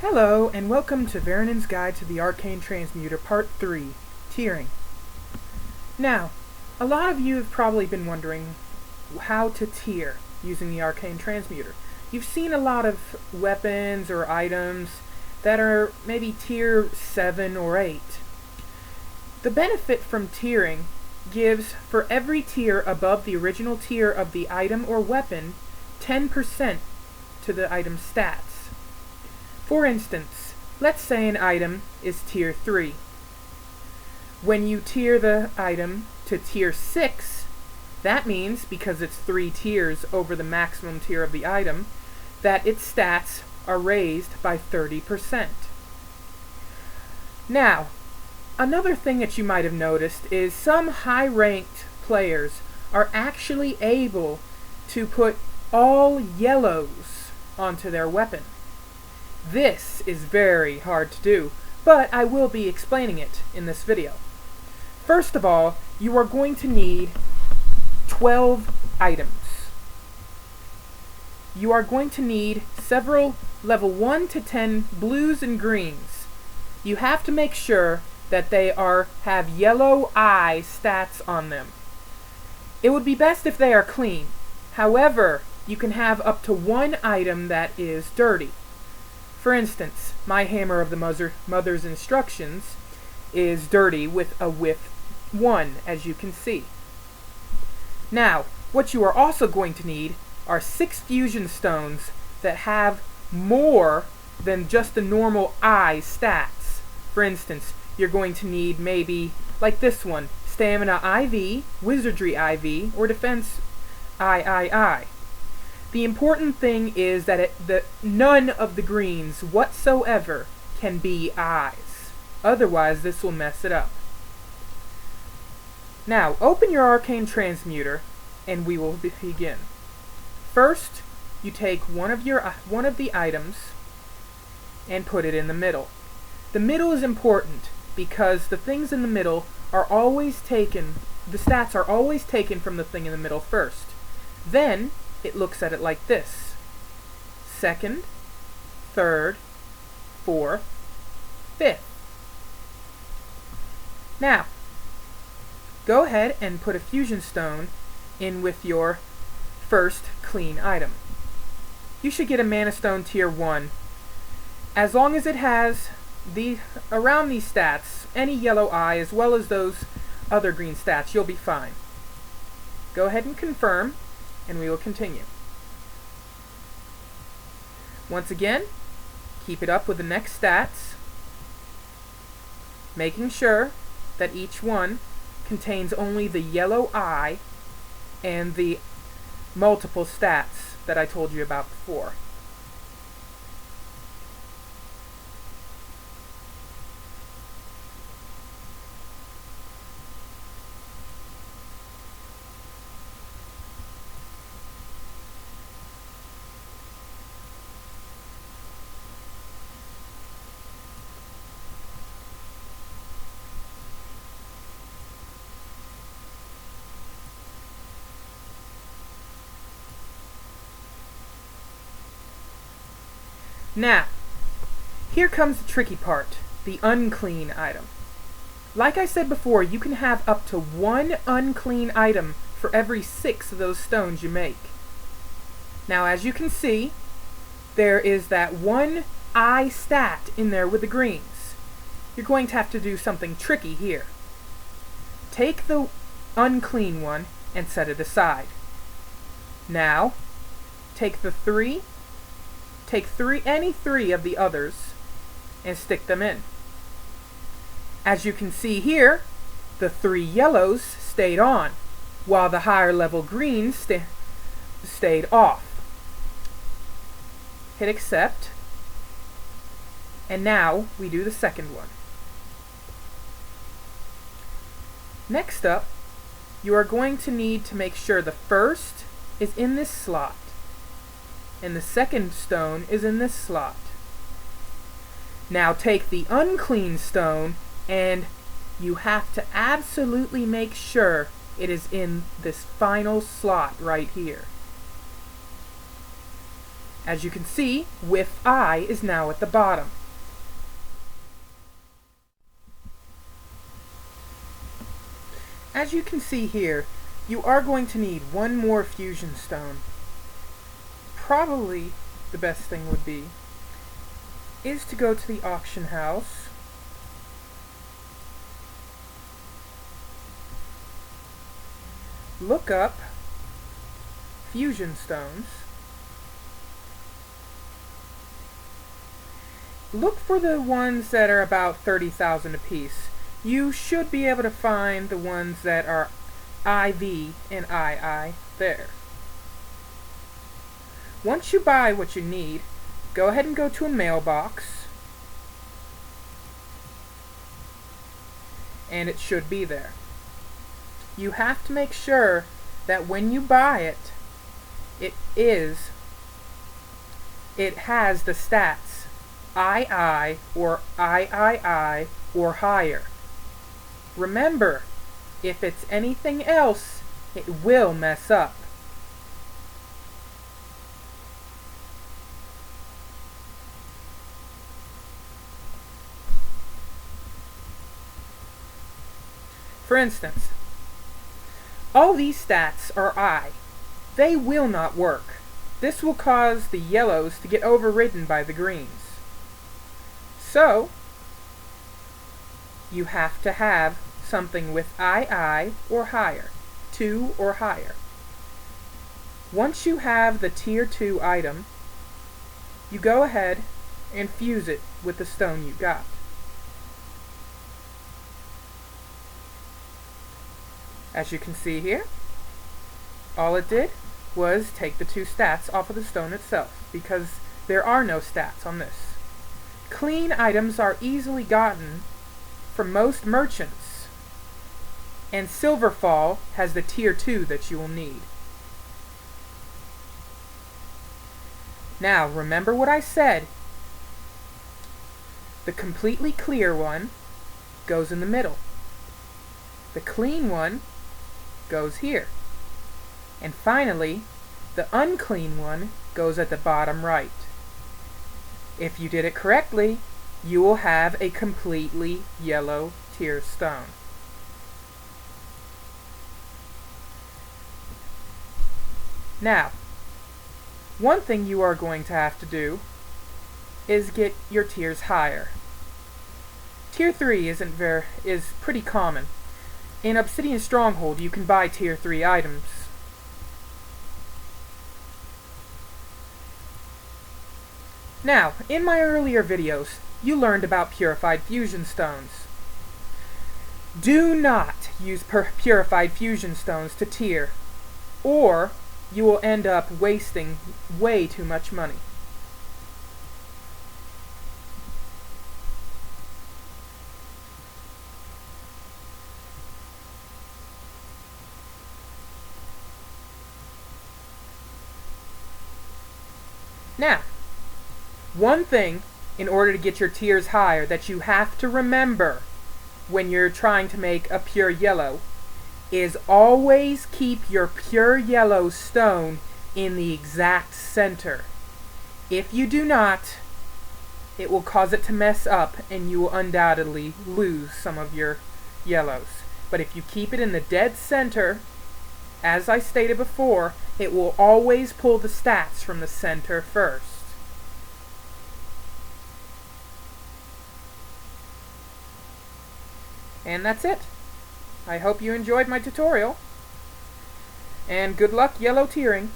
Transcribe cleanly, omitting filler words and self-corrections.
Hello, and welcome to Verinon's Guide to the Arcane Transmutor Part 3, Tiering. Now, a lot of you have probably been wondering how to tier using the Arcane Transmutor. You've seen a lot of weapons or items that are maybe tier 7 or 8. The benefit from tiering gives, for every tier above the original tier of the item or weapon, 10% to the item's stats. For instance, let's say an item is tier 3. When you tier the item to tier 6, that means, because it's 3 tiers over the maximum tier of the item, that its stats are raised by 30%. Now, another thing that you might have noticed is some high-ranked players are actually able to put all yellows onto their weapon. This is very hard to do, but I will be explaining it in this video. First of all, you are going to need 12 items. You are going to need several level 1 to 10 blues and greens. You have to make sure that they have yellow eye stats on them. It would be best if they are clean. However, you can have up to one item that is dirty. For instance, my Hammer of the Mother's Instructions is dirty with a width 1, as you can see. Now, what you are also going to need are 6 fusion stones that have more than just the normal eye stats. For instance, you're going to need maybe, like this one, Stamina IV, Wizardry IV, or Defense III. The important thing is that none of the greens whatsoever can be eyes. Otherwise, this will mess it up. Now, open your Arcane Transmutor, and we will begin. First, you take one of the items and put it in the middle. The middle is important because the things in the middle are always taken. The stats are always taken from the thing in the middle first. Then it looks at it like this: second, third, fourth, fifth. Now, go ahead and put a fusion stone in with your first clean item. You should get a Mana Stone tier 1. As long as it has around these stats, any yellow eye as well as those other green stats, you'll be fine. Go ahead and confirm, and we will continue. Once again, keep it up with the next stats, making sure that each one contains only the yellow eye and the multiple stats that I told you about before. Now, here comes the tricky part, the unclean item. Like I said before, you can have up to one unclean item for every 6 of those stones you make. Now, as you can see, there is that one eye stat in there with the greens. You're going to have to do something tricky here. Take the unclean one and set it aside. Now, take any 3 of the others and stick them in. As you can see here, the 3 yellows stayed on, while the higher level greens stayed off. Hit accept, and now we do the second one. Next up, you are going to need to make sure the first is in this slot, and the second stone is in this slot. Now take the unclean stone, and you have to absolutely make sure it is in this final slot right here. As you can see, with I is now at the bottom. As you can see here, you are going to need one more fusion stone. Probably the best thing would be is to go to the auction house, look up fusion stones, look for the ones that are about 30,000 apiece. You should be able to find the ones that are IV and II there. Once you buy what you need, go ahead and go to a mailbox, and it should be there. You have to make sure that when you buy it, it has the stats II or III or higher. Remember, if it's anything else, it will mess up. For instance, all these stats are I. They will not work. This will cause the yellows to get overridden by the greens. So, you have to have something with II or higher, 2 or higher. Once you have the tier 2 item, you go ahead and fuse it with the stone you got. As you can see here, all it did was take the 2 stats off of the stone itself, because there are no stats on this. Clean items are easily gotten from most merchants, and Silverfall has the tier 2 that you will need. Now, remember what I said. The completely clear one goes in the middle. The clean one goes here. And finally, the unclean one goes at the bottom right. If you did it correctly, you will have a completely yellow tier stone. Now, one thing you are going to have to do is get your tiers higher. Tier 3 is pretty common. In Obsidian Stronghold, you can buy tier 3 items. Now, in my earlier videos, you learned about purified fusion stones. Do not use purified fusion stones to tier, or you will end up wasting way too much money. Now, one thing in order to get your tiers higher that you have to remember when you're trying to make a pure yellow is always keep your pure yellow stone in the exact center. If you do not, it will cause it to mess up and you will undoubtedly lose some of your yellows. But if you keep it in the dead center, as I stated before, it will always pull the stats from the center first. And that's it. I hope you enjoyed my tutorial. And good luck yellow tiering.